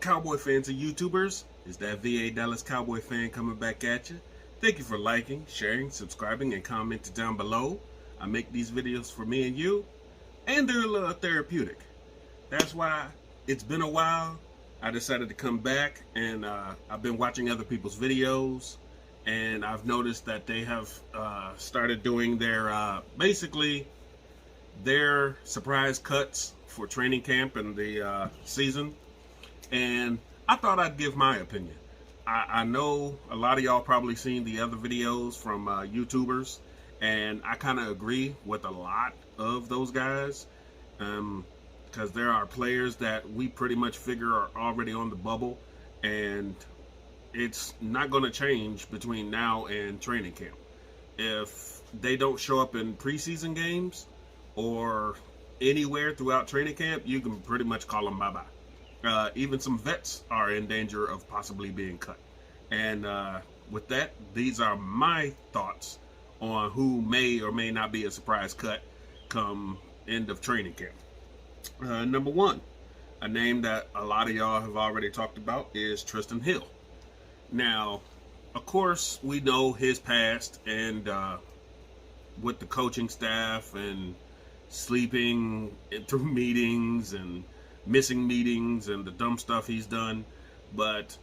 Cowboy fans and YouTubers? Is that VA Dallas Cowboy fan coming back at you? Thank you for liking, sharing, subscribing, and commenting down below. I make these videos for me and you, and they're a little therapeutic. That's why it's been a while. I decided to come back, and I've been watching other people's videos, and I've noticed that they have started doing their, basically, their surprise cuts for training camp and the season. And I thought I'd give my opinion. I know a lot of y'all probably seen the other videos from YouTubers, and I kind of agree with a lot of those guys, because there are players that we pretty much figure are already on the bubble, and it's not going to change between now and training camp. If they don't show up in preseason games or anywhere throughout training camp, you can pretty much call them bye-bye. Even some vets are in danger of possibly being cut. And with that, these are my thoughts on who may or may not be a surprise cut come end of training camp. Number one, a name that a lot of y'all have already talked about is Tristan Hill. Now, of course, we know his past, and with the coaching staff and sleeping through meetings and missing meetings and the dumb stuff he's done. But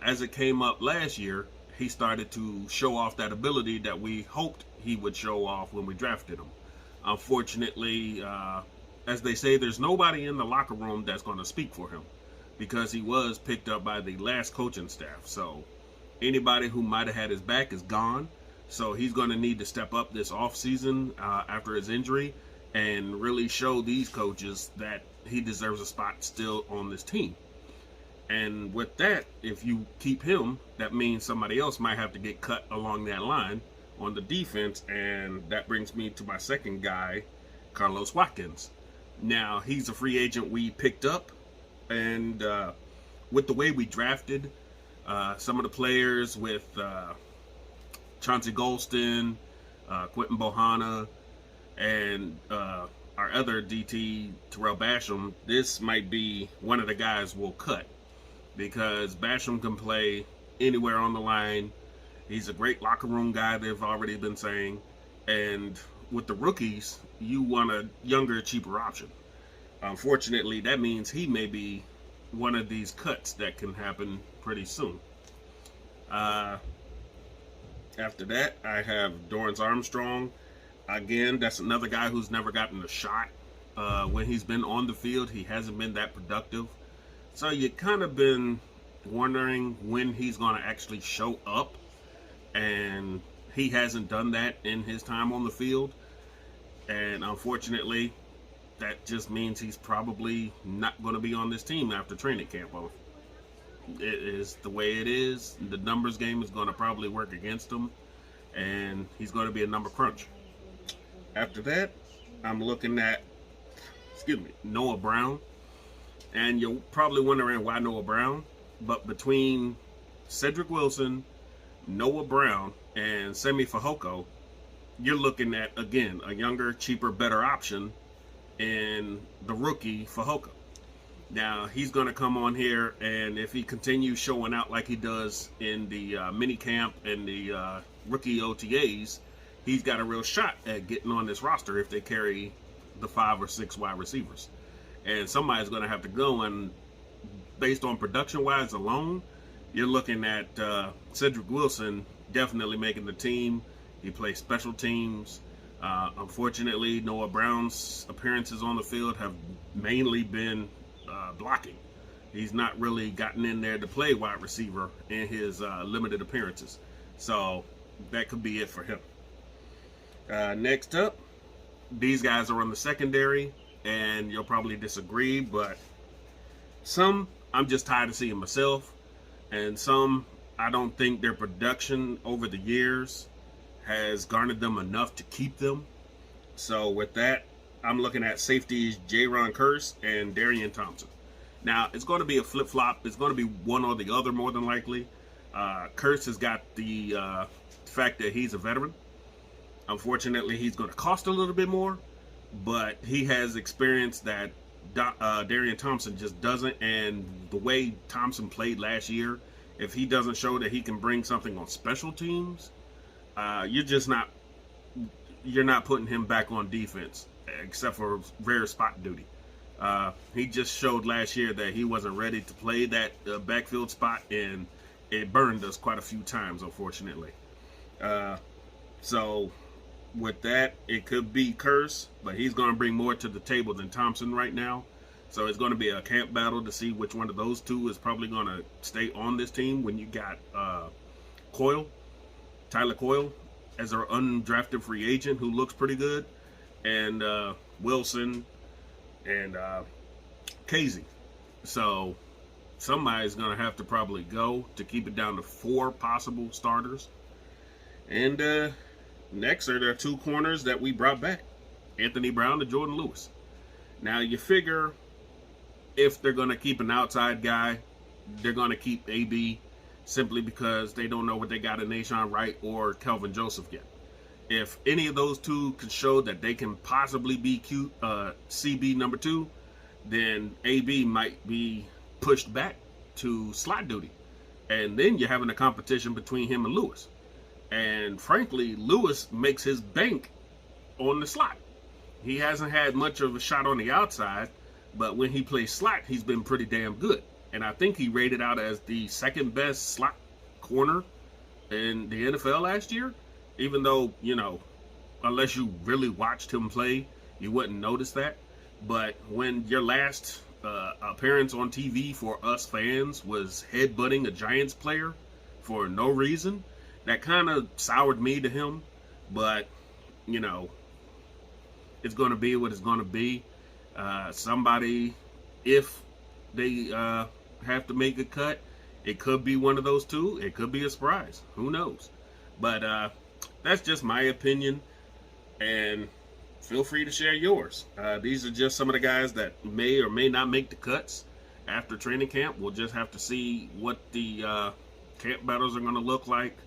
as it came up last year, he started to show off that ability that we hoped he would show off when we drafted him. Unfortunately, as they say, there's nobody in the locker room that's going to speak for him, because he was picked up by the last coaching staff. So anybody who might have had his back is gone. So he's going to need to step up this offseason after his injury and really show these coaches that he deserves a spot still on this team. And with that, if you keep him, that means somebody else might have to get cut along that line on the defense. And that brings me to my second guy, Carlos Watkins. Now, he's a free agent we picked up. And with the way we drafted some of the players with Chauncey Golston, Quentin Bohanna, and our other DT, Terrell Basham, this might be one of the guys we'll cut, because Basham can play anywhere on the line. He's a great locker room guy, they've already been saying. And with the rookies, you want a younger, cheaper option. Unfortunately, that means he may be one of these cuts that can happen pretty soon. After that, I have Dorrance Armstrong. Again, that's another guy who's never gotten a shot. When he's been on the field, he hasn't been that productive. So you kind of been wondering when he's going to actually show up. And he hasn't done that in his time on the field. And unfortunately, that just means he's probably not going to be on this team after training camp. Well, it is the way it is. The numbers game is going to probably work against him, and he's going to be a number crunch. After that, I'm looking at, Noah Brown. And you're probably wondering why Noah Brown. But between Cedric Wilson, Noah Brown, and Semi Fehoko, you're looking at, again, a younger, cheaper, better option in the rookie Fehoko. Now, he's going to come on here, and if he continues showing out like he does in the mini camp and the rookie OTAs, he's got a real shot at getting on this roster if they carry the 5 or 6 wide receivers. And somebody's going to have to go, and based on production-wise alone, you're looking at Cedric Wilson definitely making the team. He plays special teams. Unfortunately, Noah Brown's appearances on the field have mainly been blocking. He's not really gotten in there to play wide receiver in his limited appearances. So that could be it for him. Next up, these guys are on the secondary, and you'll probably disagree, but some I'm just tired of seeing myself, and some I don't think their production over the years has garnered them enough to keep them. So with that, I'm looking at safeties Jaron Kearse and Darian Thompson. Now, it's going to be a flip-flop. It's going to be one or the other more than likely. Kearse has got the fact that he's a veteran. Unfortunately, he's going to cost a little bit more, but he has experience that Darian Thompson just doesn't. And the way Thompson played last year, if he doesn't show that he can bring something on special teams, you're not putting him back on defense, except for rare spot duty. He just showed last year that he wasn't ready to play that backfield spot, and it burned us quite a few times, unfortunately. So with that, it could be Curse, but he's going to bring more to the table than Thompson right now. So it's going to be a camp battle to see which one of those two is probably going to stay on this team when you got Tyler Coyle, as our undrafted free agent who looks pretty good, and Wilson and Casey. So somebody's going to have to probably go to keep it down to 4 possible starters. And next are the 2 corners that we brought back, Anthony Brown and Jordan Lewis. Now you figure if they're going to keep an outside guy, they're going to keep AB, simply because they don't know what they got in Nahshon Wright or Kelvin Joseph yet. If any of those two can show that they can possibly be CB number 2, then AB might be pushed back to slot duty. And then you're having a competition between him and Lewis. And frankly, Lewis makes his bank on the slot. He hasn't had much of a shot on the outside, but when he plays slot, he's been pretty damn good. And I think he rated out as the 2nd best slot corner in the NFL last year. Even though, unless you really watched him play, you wouldn't notice that. But when your last appearance on TV for us fans was headbutting a Giants player for no reason, that kind of soured me to him. But, it's going to be what it's going to be. Somebody, if they have to make a cut, it could be one of those two. It could be a surprise. Who knows? But that's just my opinion, and feel free to share yours. These are just some of the guys that may or may not make the cuts after training camp. We'll just have to see what the camp battles are going to look like.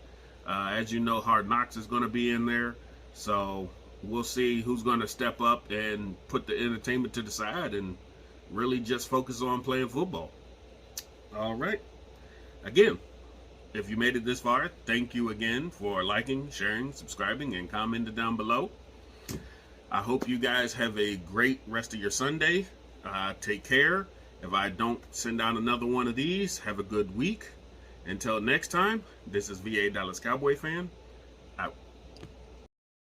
As you know, Hard Knocks is going to be in there, so we'll see who's going to step up and put the entertainment to the side and really just focus on playing football. All right. Again, if you made it this far, thank you again for liking, sharing, subscribing, and commenting down below. I hope you guys have a great rest of your Sunday. Take care. If I don't send out another one of these, have a good week. Until next time, this is VA Dallas Cowboy fan.